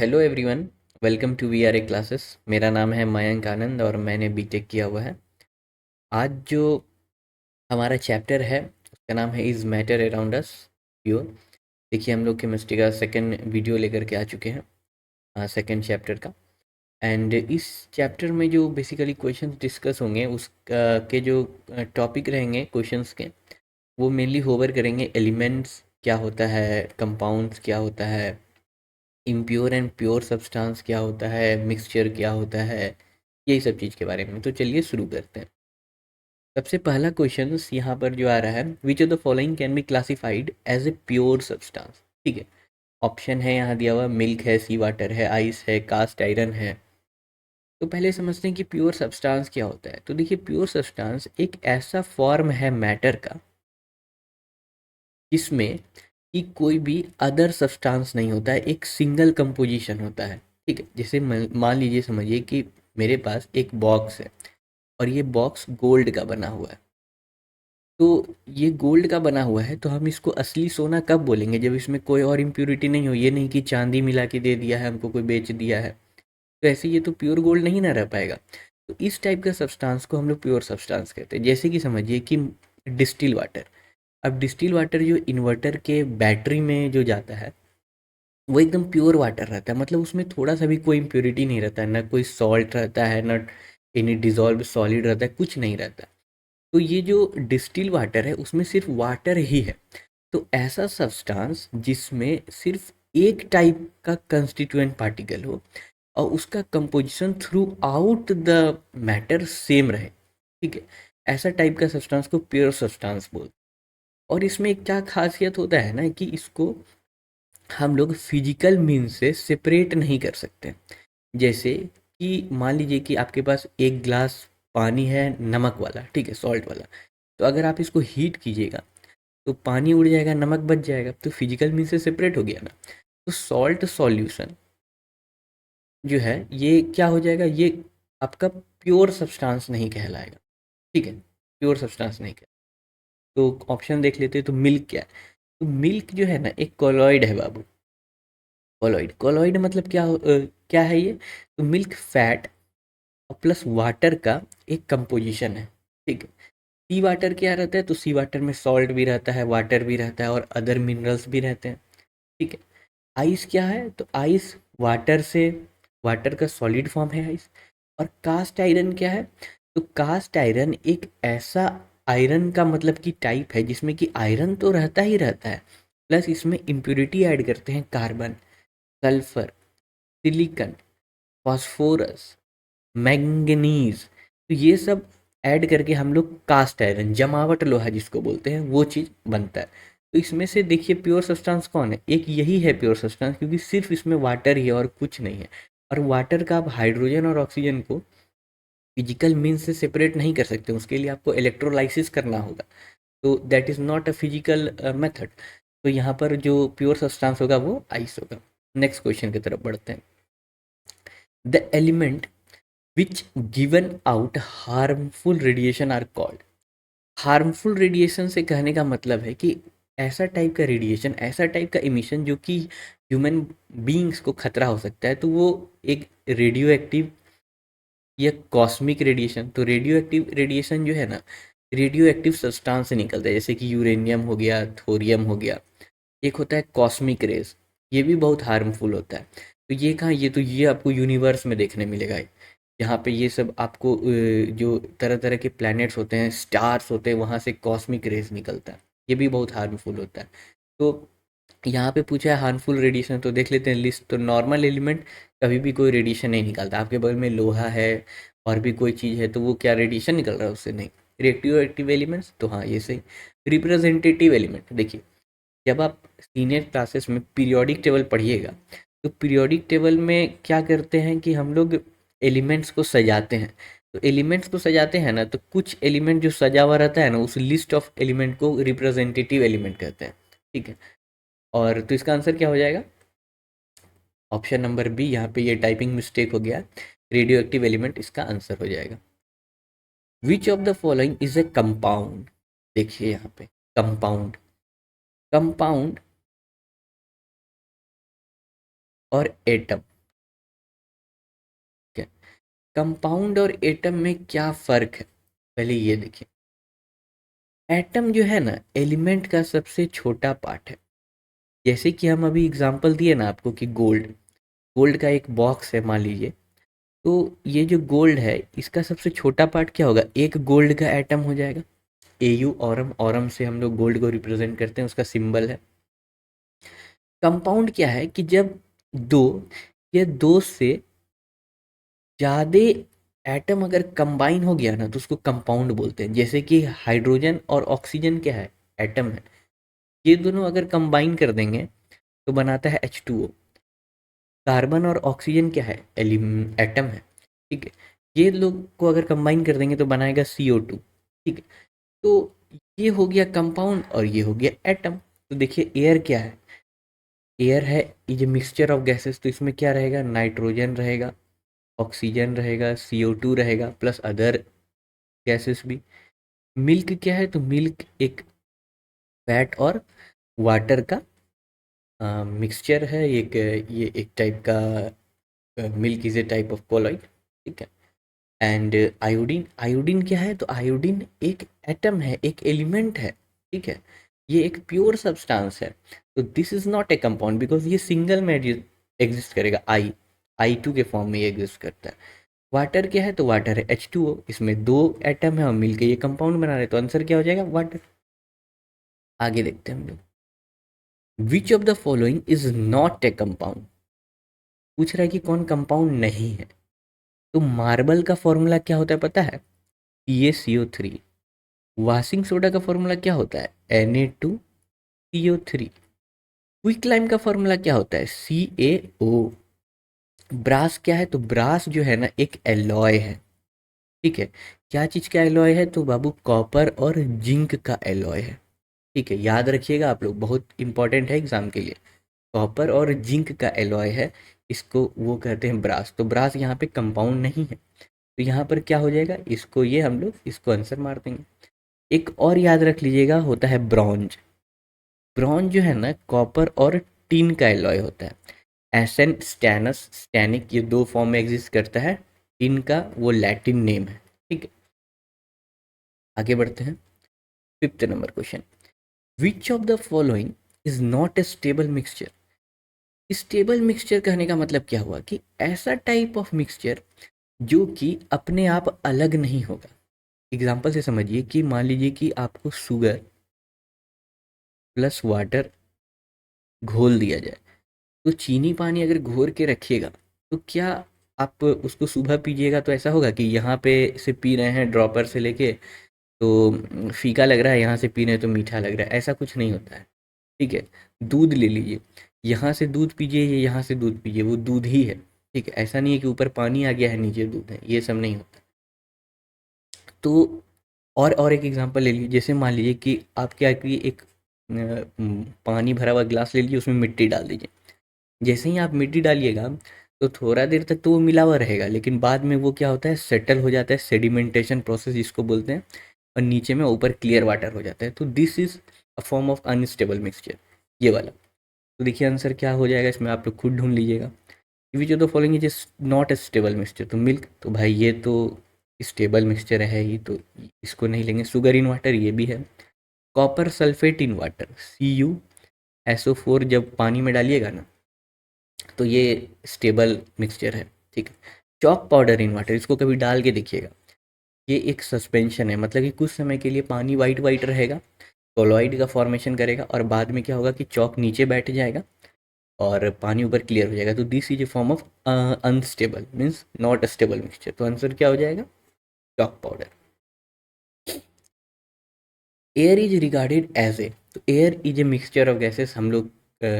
Hello everyone. Welcome to we are a classes. मेरा नाम है मयंक आनंद और मैंने बीटेक किया हुआ है। आज जो हमारा चैप्टर है उसका नाम है is matter around us pure. देखिए, हम लोग केमिस्ट्री का सेकंड वीडियो लेकर के आ चुके हैं, सेकंड चैप्टर का। एंड इस चैप्टर में जो बेसिकली क्वेश्चंस डिस्कस होंगे उस के जो टॉपिक रहेंगे क्वेश्चंस के, वो मेनली होवर करेंगे एलिमेंट्स क्या होता है, कंपाउंड्स क्या होता है, इम्प्योर एंड प्योर सब्सटेंस क्या होता है, मिक्सचर क्या होता है, यही सब चीज़ के बारे में। तो चलिए शुरू करते हैं। सबसे पहला क्वेश्चन यहाँ पर जो आ रहा है, which of the following can be classified as a pure substance. ठीक है, ऑप्शन है यहाँ दिया हुआ, मिल्क है, सी वाटर है, आइस है, कास्ट आयरन है। तो पहले समझते हैं कि प्योर सब्सटेंस क्या होता है। तो देखिए, प्योर सब्सटेंस एक ऐसा फॉर्म है मैटर का जिसमें कि कोई भी अदर सब्सटेंस नहीं होता है, एक सिंगल कंपोजिशन होता है। ठीक है, जैसे मान लीजिए, समझिए कि मेरे पास एक बॉक्स है और ये बॉक्स गोल्ड का बना हुआ है। तो ये गोल्ड का बना हुआ है, तो हम इसको असली सोना कब बोलेंगे? जब इसमें कोई और इम्प्योरिटी नहीं हो। ये नहीं कि चांदी मिला के दे दिया है हमको, कोई बेच दिया है, तो ऐसे ये तो प्योर गोल्ड नहीं ना रह पाएगा। तो इस टाइप का सब्सटेंस को हम लोग प्योर सब्सटेंस कहते हैं। जैसे कि समझिए कि डिस्टिल वाटर। अब डिस्टिल वाटर जो इन्वर्टर के बैटरी में जो जाता है, वो एकदम प्योर वाटर रहता है। मतलब उसमें थोड़ा सा भी कोई इम्प्योरिटी नहीं रहता है, ना कोई सॉल्ट रहता है, ना एनी डिजॉल्व सॉलिड रहता है, कुछ नहीं रहता। तो ये जो डिस्टिल वाटर है उसमें सिर्फ वाटर ही है। तो ऐसा सब्सटेंस जिसमें सिर्फ एक टाइप का कंस्टिट्यूएंट पार्टिकल हो और उसका composition through out the matter same रहे। ठीक है, ऐसा टाइप का सब्सटेंस को प्योर सब्सटेंस बोलते हैं। और इसमें एक क्या खासियत होता है ना, कि इसको हम लोग फिजिकल मीन से सेपरेट नहीं कर सकते। जैसे कि मान लीजिए कि आपके पास एक ग्लास पानी है, नमक वाला, ठीक है, सॉल्ट वाला। तो अगर आप इसको हीट कीजिएगा तो पानी उड़ जाएगा, नमक बच जाएगा, तो फिजिकल मीन से सेपरेट हो गया ना। तो सॉल्ट सॉल्यूशन जो है, ये क्या हो जाएगा, ये आपका प्योर सब्सटेंस नहीं कहलाएगा। ठीक है, प्योर सब्सटेंस नहीं कहलाएगा। तो ऑप्शन देख लेते हैं। तो मिल्क क्या है? तो मिल्क जो है ना, एक कोलॉइड है बाबू। कोलॉइड, कोलॉइड मतलब क्या है ये? तो मिल्क फैट प्लस वाटर का एक कंपोजिशन है। ठीक है, सी वाटर क्या रहता है? तो सी वाटर में सॉल्ट भी रहता है, वाटर भी रहता है और अदर मिनरल्स भी रहते हैं। ठीक है, आइस क्या है? तो आइस वाटर से, वाटर का सॉलिड फॉर्म है आइस। और कास्ट आयरन क्या है? तो कास्ट आयरन एक ऐसा आयरन का मतलब कि टाइप है जिसमें कि आयरन तो रहता ही रहता है, प्लस इसमें इम्प्योरिटी ऐड करते हैं, carbon, sulphur, silicon, phosphorus, manganese. तो ये सब ऐड करके हम लोग कास्ट आयरन, जमावट लोहा जिसको बोलते हैं, वो चीज़ बनता है। तो इसमें से देखिए प्योर सब्सटेंस कौन है? एक यही है प्योर सब्सटेंस, क्योंकि सिर्फ इसमें वाटर ही है और कुछ नहीं है। और वाटर का आप हाइड्रोजन और ऑक्सीजन को फिजिकल मीन्स से सेपरेट नहीं कर सकते, उसके लिए आपको इलेक्ट्रोलाइसिस करना होगा। तो that is not a physical method. तो यहाँ पर जो प्योर सब्सटेंस होगा वो आइस होगा। नेक्स्ट क्वेश्चन की तरफ बढ़ते हैं। The element which given out harmful radiation are called। Harmful radiation से कहने का मतलब है कि ऐसा टाइप का रेडिएशन, ऐसा टाइप का इमिशन जो कि ह्यूमन बीइंग्स को खतरा हो सकता है, तो वो एक रेडियो एक्टिव या कॉस्मिक रेडिएशन। तो रेडियो एक्टिव रेडिएशन जो है ना, रेडियो एक्टिव सब्सटेंस से निकलता है, जैसे कि यूरेनियम हो गया, थोरियम हो गया। एक होता है कॉस्मिक रेज, ये भी बहुत हार्मफुल होता है। तो ये कहाँ, ये तो ये आपको यूनिवर्स में देखने मिलेगा। यहाँ पे ये सब आपको जो तरह तरह के प्लैनेट्स होते हैं, स्टार्स होते हैं, वहाँ से कॉस्मिक रेज निकलता है, ये भी बहुत हार्मफुल होता है। तो यहाँ पे पूछा है हार्मफुल रेडिएशन, तो देख लेते हैं लिस्ट। तो नॉर्मल एलिमेंट कभी भी कोई रेडिएशन नहीं निकालता। आपके बगल में लोहा है और भी कोई चीज़ है, तो वो क्या रेडिएशन निकल रहा है उससे? नहीं। रिएक्टिव एक्टिव एलिमेंट्स, तो हाँ ये सही। रिप्रेजेंटेटिव एलिमेंट, देखिए जब आप सीनियर क्लासेस में पीरियोडिक टेबल पढ़िएगा, तो पीरियोडिक टेबल में क्या करते हैं कि हम लोग एलिमेंट्स को सजाते हैं। तो एलिमेंट्स को सजाते हैं ना, तो कुछ एलिमेंट जो सजा हुआ रहता है ना, उस लिस्ट ऑफ एलिमेंट को रिप्रेजेंटेटिव एलिमेंट कहते हैं। ठीक है, और तो इसका आंसर क्या हो जाएगा? Option number B. यहाँ पे ये टाइपिंग मिस्टेक हो गया, रेडियो एक्टिव एलिमेंट इसका आंसर हो जाएगा। Which of the following is a compound? देखिए यहाँ पे कंपाउंड, कंपाउंड और एटम। कंपाउंड और एटम में क्या फ़र्क है, पहले ये देखिए। एटम जो है ना एलिमेंट का सबसे छोटा पार्ट है। जैसे कि हम अभी एग्जांपल दिए ना आपको कि गोल्ड, गोल्ड का एक बॉक्स है मान लीजिए। तो ये जो गोल्ड है इसका सबसे छोटा पार्ट क्या होगा, एक गोल्ड का एटम हो जाएगा। एयू ऑरम, ऑरम से हम लोग गोल्ड को रिप्रेजेंट करते हैं, उसका सिंबल है। कंपाउंड क्या है कि जब दो या दो से ज़्यादा एटम अगर कंबाइन हो गया ना तो उसको कंपाउंड बोलते हैं। जैसे कि हाइड्रोजन और ऑक्सीजन क्या है, एटम है। ये दोनों अगर कंबाइन कर देंगे तो बनाता है H2O। कार्बन और ऑक्सीजन क्या है, एटम है। ठीक है, ये लोग को अगर कंबाइन कर देंगे तो बनाएगा CO2। ठीक है, तो ये हो गया कंपाउंड और ये हो गया एटम। तो देखिए एयर क्या है, एयर है ये जो मिक्सचर ऑफ गैसेस, तो इसमें क्या रहेगा, नाइट्रोजन रहेगा, ऑक्सीजन रहेगा, CO2 रहेगा, प्लस अदर गैसेस भी। मिल्क क्या है, तो मिल्क एक फैट और वाटर का मिक्सचर है। एक ये एक टाइप का milk is a type of colloid. ठीक है, एंड आयोडीन, आयोडीन क्या है, तो आयोडीन एक एटम है, एक एलिमेंट है। ठीक है, ये एक प्योर सब्सटेंस है। तो this is not a compound because ये सिंगल में एग्जिस्ट करेगा, I2 के फॉर्म में ये एग्जिस्ट करता है। वाटर क्या है, तो वाटर है H2O, इसमें दो एटम है और मिलके ये कंपाउंड बना रहे, तो आंसर क्या हो जाएगा, वाटर। आगे देखते हैं हम लोग। विच of the following is not a compound, पूछ रहा है कि कौन कंपाउंड नहीं है। तो मार्बल का फॉर्मूला क्या होता है पता है, PaCO3। वाशिंग सोडा का फॉर्मूला क्या होता है, Na2CO3। क्विक लाइम का फॉर्मूला क्या होता है, CaO। ब्रास क्या है, तो ब्रास जो है ना एक एलॉय है। ठीक है, क्या चीज़ का एलॉय है, तो बाबू कॉपर और जिंक का एलॉय है। ठीक है, याद रखिएगा आप लोग, बहुत इंपॉर्टेंट है एग्जाम के लिए। कॉपर और जिंक का एलॉय है, इसको वो कहते हैं ब्रास। तो ब्रास यहाँ पे कंपाउंड नहीं है, तो यहाँ पर क्या हो जाएगा, इसको ये हम लोग इसको आंसर मार देंगे। एक और याद रख लीजिएगा, होता है ब्रॉन्ज। ब्रॉन्ज जो है ना कॉपर और टिन का एलॉय होता है। एसन, स्टैनस, स्टैनिक, ये दो फॉर्म में एग्जिस्ट करता है। टिन का वो लैटिन नेम है। ठीक है, आगे बढ़ते हैं। Fifth number question, which of the following is not a stable mixture. Stable mixture कहने का मतलब क्या हुआ कि ऐसा टाइप ऑफ मिक्सचर जो कि अपने आप अलग नहीं होगा। एग्जाम्पल से समझिए कि मान लीजिए कि आपको शुगर प्लस वाटर घोल दिया जाए, तो चीनी पानी अगर घोर के रखिएगा तो क्या आप उसको सुबह पीजिएगा तो ऐसा होगा कि यहाँ पे से पी रहे हैं ड्रॉपर से लेके तो फीका लग रहा है, यहाँ से पी रहे हैं तो मीठा लग रहा है, ऐसा कुछ नहीं होता है। ठीक है, दूध ले लीजिए, यहाँ से दूध पीजिए या यहाँ से दूध पीजिए, वो दूध ही है। ठीक है, ऐसा नहीं है कि ऊपर पानी आ गया है नीचे दूध है, ये सब नहीं होता। तो और एक एग्जांपल ले लीजिए, जैसे मान लीजिए कि आप क्या कि एक पानी भरा हुआ गिलास ले लीजिए, उसमें मिट्टी डाल दीजिए। जैसे ही आप मिट्टी डालिएगा तो थोड़ा देर तक तो वो मिला हुआ रहेगा, लेकिन बाद में वो क्या होता है, सेटल हो जाता है, सेडिमेंटेशन प्रोसेस जिसको बोलते हैं, और नीचे में ऊपर क्लियर वाटर हो जाता है। तो this is a form of unstable mixture, ये वाला। तो देखिए आंसर क्या हो जाएगा, इसमें आप लोग खुद ढूंढ लीजिएगा। विच of the following is not a stable mixture, तो मिल्क, तो भाई ये तो स्टेबल मिक्सचर है ही, तो इसको नहीं लेंगे। शुगर इन वाटर, ये भी है। Copper sulphate in water, CuSO4, जब पानी में डालिएगा ना तो ये स्टेबल मिक्सचर है। ठीक है, चॉक पाउडर इन वाटर, इसको कभी डाल के देखिएगा, ये एक सस्पेंशन है, मतलब कि कुछ समय के लिए पानी वाइट वाइट रहेगा, कोलॉइड का फॉर्मेशन करेगा, और बाद में क्या होगा कि चॉक नीचे बैठ जाएगा और पानी ऊपर क्लियर हो जाएगा। तो this is a form of unstable, means not a stable mixture. तो आंसर क्या हो जाएगा, chalk powder. Air is regarded as a, तो air is a mixture of gases, हम लोग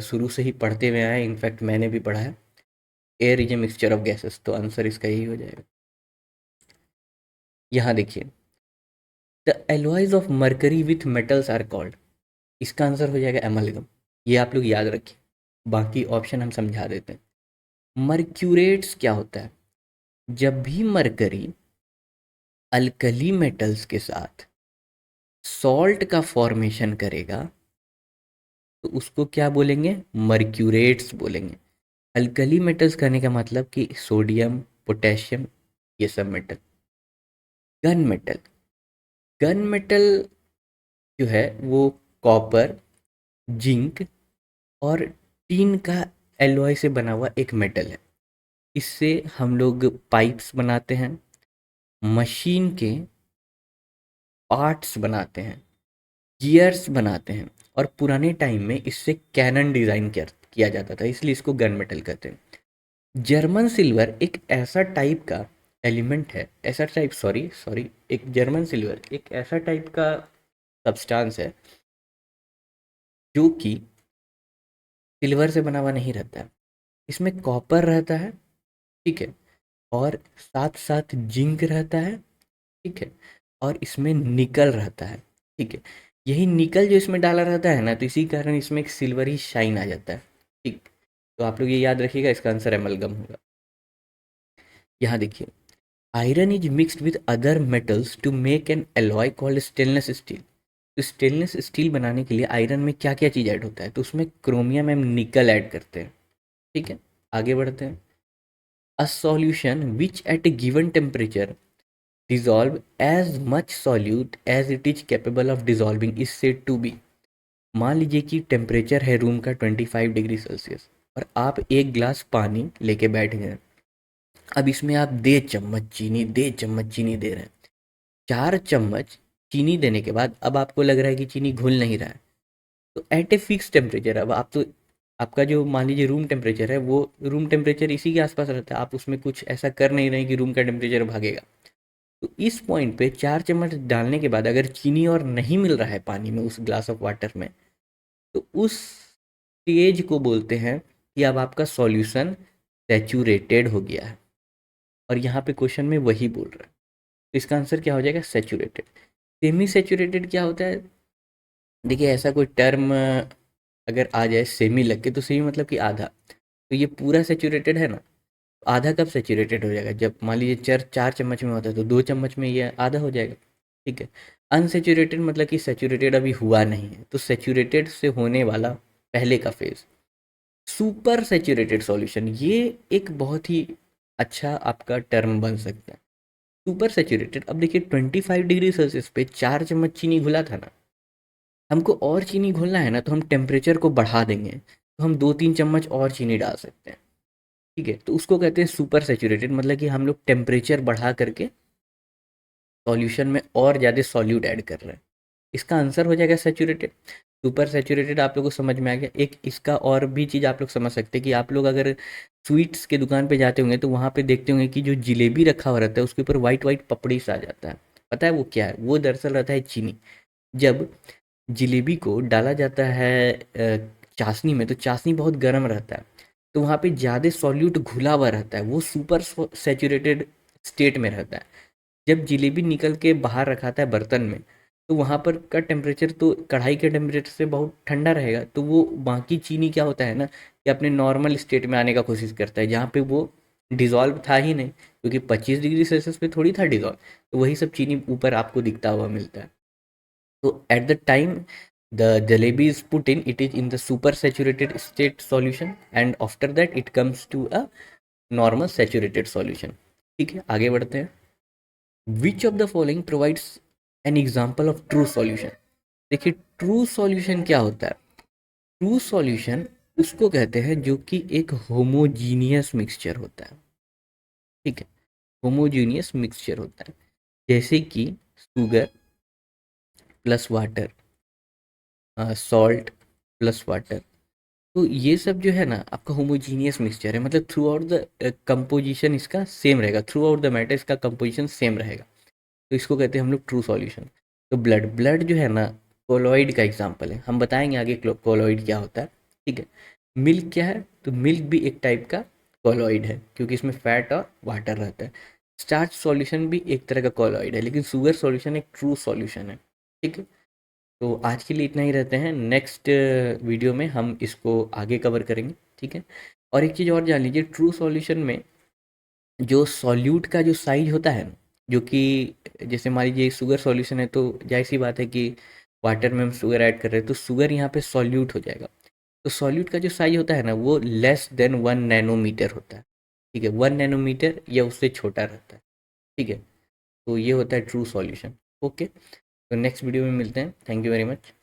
शुरू से ही पढ़ते हुए आए, इनफैक्ट मैंने भी पढ़ा है। Air is a mixture of gases, तो आंसर इसका यही हो जाएगा। यहाँ देखिए, the alloys of mercury with metals are called, इसका आंसर हो जाएगा एमालिगम। ये आप लोग याद रखिए, बाकी ऑप्शन हम समझा देते हैं। मर्क्यूरेट्स क्या होता है, जब भी मरकरी अल्कली मेटल्स के साथ सॉल्ट का फॉर्मेशन करेगा तो उसको क्या बोलेंगे, मर्क्यूरेट्स बोलेंगे। अल्कली मेटल्स कहने का मतलब कि सोडियम, पोटेशियम, ये सब metal. Gun metal, gun metal जो है वो कॉपर, जिंक और टीन का एलॉय से बना हुआ एक मेटल है। इससे हम लोग पाइप्स बनाते हैं, मशीन के पार्ट्स बनाते हैं, गियर्स बनाते हैं, और पुराने टाइम में इससे कैनन डिज़ाइन किया जाता था, इसलिए इसको गन मेटल कहते हैं। जर्मन सिल्वर एक ऐसा टाइप का एलिमेंट है, ऐसा टाइप, सॉरी सॉरी, एक जर्मन सिल्वर एक ऐसा टाइप का सब्सटेंस है जो कि सिल्वर से बना हुआ नहीं रहता है। इसमें कॉपर रहता है, ठीक है, और साथ साथ जिंक रहता है, ठीक है, और इसमें निकल रहता है, ठीक है। यही निकल जो इसमें डाला रहता है ना, तो इसी कारण इसमें एक सिल्वरी शाइन आ जाता है, ठीक। तो आप लोग ये याद रखिएगा, इसका आंसर एमलगम होगा। यहाँ देखिए, iron is mixed with other metals to make an alloy called stainless steel. तो स्टेनलेस स्टील बनाने के लिए आयरन में क्या क्या चीज़ ऐड होता है, तो उसमें क्रोमियम एंड निकल ऐड करते हैं, ठीक है। आगे बढ़ते हैं। A solution which at a given temperature dissolve as much solute as it is capable of dissolving is said to be। मान लीजिए कि टेम्परेचर है रूम का 25 डिग्री सेल्सियस, और आप एक ग्लास पानी लेके बैठ गए। अब इसमें आप 1.5 चम्मच चीनी दे रहे हैं। 4 चम्मच चीनी देने के बाद अब आपको लग रहा है कि चीनी घुल नहीं रहा है। तो एट ए फिक्स टेम्परेचर, अब आप तो, आपका जो मान लीजिए रूम टेम्परेचर है, वो रूम टेम्परेचर इसी के आसपास रहता है, आप उसमें कुछ ऐसा कर नहीं रहे कि रूम का टेम्परेचर भागेगा। तो इस पॉइंट पे 4 चम्मच डालने के बाद अगर चीनी और नहीं मिल रहा है पानी में, उस ग्लास ऑफ वाटर में, तो उस स्टेज को बोलते हैं कि अब आपका सॉल्यूशन सैचुरेटेड हो गया है। और यहाँ पे क्वेश्चन में वही बोल रहा है, तो इसका आंसर क्या हो जाएगा, सैचुरेटेड। सेमी सैचुरेटेड क्या होता है, देखिए ऐसा कोई टर्म अगर आ जाए सेमी लग के, तो सेमी मतलब कि आधा, तो ये पूरा सैचुरेटेड है ना। आधा कब सैचुरेटेड हो जाएगा, जब मान लीजिए 4 चम्मच में होता है तो 2 चम्मच में ये आधा हो जाएगा, ठीक है। अनसेचुरेटेड मतलब कि सैचुरेटेड अभी हुआ नहीं है, तो सैचुरेटेड से होने वाला पहले का फेज। सुपर सैचुरेटेड सॉल्यूशन, ये एक बहुत ही अच्छा आपका टर्म बन सकता है, सुपर सैचुरेटेड। अब देखिए 25 डिग्री सेल्सियस पे 4 चम्मच चीनी घुला था ना, हमको और चीनी घोलना है ना, तो हम टेम्परेचर को बढ़ा देंगे, तो हम 2-3 चम्मच और चीनी डाल सकते हैं, ठीक है। तो उसको कहते हैं सुपर सैचुरेटेड, मतलब कि हम लोग टेम्परेचर बढ़ा करके सॉल्यूशन में और ज़्यादा सॉल्यूट ऐड कर रहे हैं। इसका आंसर हो जाएगा सैचुरेटेड। सुपर सैचुरेटेड आप लोगों को समझ में आ गया। एक इसका और भी चीज़ आप लोग समझ सकते हैं कि आप लोग अगर स्वीट्स के दुकान पे जाते होंगे तो वहाँ पे देखते होंगे कि जो जलेबी रखा हुआ रहता है उसके ऊपर वाइट वाइट पपड़ी सा आ जाता है। पता है वो क्या है, वो दरअसल रहता है चीनी। जब जलेबी को डाला जाता है चाशनी में, तो चाशनी बहुत गर्म रहता है, तो वहाँ पे ज़्यादा सॉल्यूट घुला हुआ रहता है, वो सुपर सैचुरेटेड स्टेट में रहता है। जब जलेबी निकल के बाहर रखाता है बर्तन में, तो वहाँ पर का टेम्परेचर तो कढ़ाई के टेम्परेचर से बहुत ठंडा रहेगा, तो वो बाकी चीनी क्या होता है ना कि अपने नॉर्मल स्टेट में आने का कोशिश करता है, जहाँ पे वो डिज़ोल्व था ही नहीं, क्योंकि 25 डिग्री सेल्सियस पे थोड़ी था डिज़ोल्व। तो वही सब चीनी ऊपर आपको दिखता हुआ मिलता है। तो at the time the jalebi is put in, it is in the super saturated state solution, and after that it comes to a normal saturated solution। ठीक है, आगे बढ़ते हैं। विच of the following provides an example of true solution. देखिए true solution क्या होता है, true solution उसको कहते हैं जो कि एक होमोजीनियस मिक्सचर होता है, ठीक है, होमोजीनियस मिक्सचर होता है, जैसे कि sugar plus water, salt plus water. तो ये सब जो है ना आपका होमोजीनियस मिक्सचर है, मतलब थ्रू आउट द कंपोजिशन इसका सेम रहेगा, थ्रू आउट द मैटर इसका कंपोजिशन सेम रहेगा, तो इसको कहते हैं हम लोग ट्रू सॉल्यूशन। तो ब्लड, ब्लड जो है ना कोलॉइड का एग्जाम्पल है, हम बताएंगे आगे कोलॉइड क्या होता है, ठीक है। मिल्क क्या है, तो मिल्क भी एक टाइप का कोलॉइड है, क्योंकि इसमें फैट और वाटर रहता है। स्टार्च सॉल्यूशन भी एक तरह का कोलॉइड है, लेकिन शुगर सॉल्यूशन एक ट्रू सॉल्यूशन है, ठीक है। तो आज के लिए इतना ही रहते हैं, नेक्स्ट वीडियो में हम इसको आगे कवर करेंगे, ठीक है। और एक चीज़ और जान लीजिए, ट्रू सॉल्यूशन में जो सॉल्यूट का जो साइज होता है ना, जो कि जैसे मान लीजिए शुगर सॉल्यूशन है, तो जाहिर सी बात है कि वाटर में हम शुगर ऐड कर रहे हैं, तो शुगर यहाँ पे सॉल्यूट हो जाएगा। तो सॉल्यूट का जो साइज होता है ना, वो लेस देन 1 नैनोमीटर होता है, ठीक है, 1 नैनोमीटर या उससे छोटा रहता है। ठीक है, तो ये होता है ट्रू सॉल्यूशन। ओके, तो नेक्स्ट वीडियो में मिलते हैं। Thank you very much.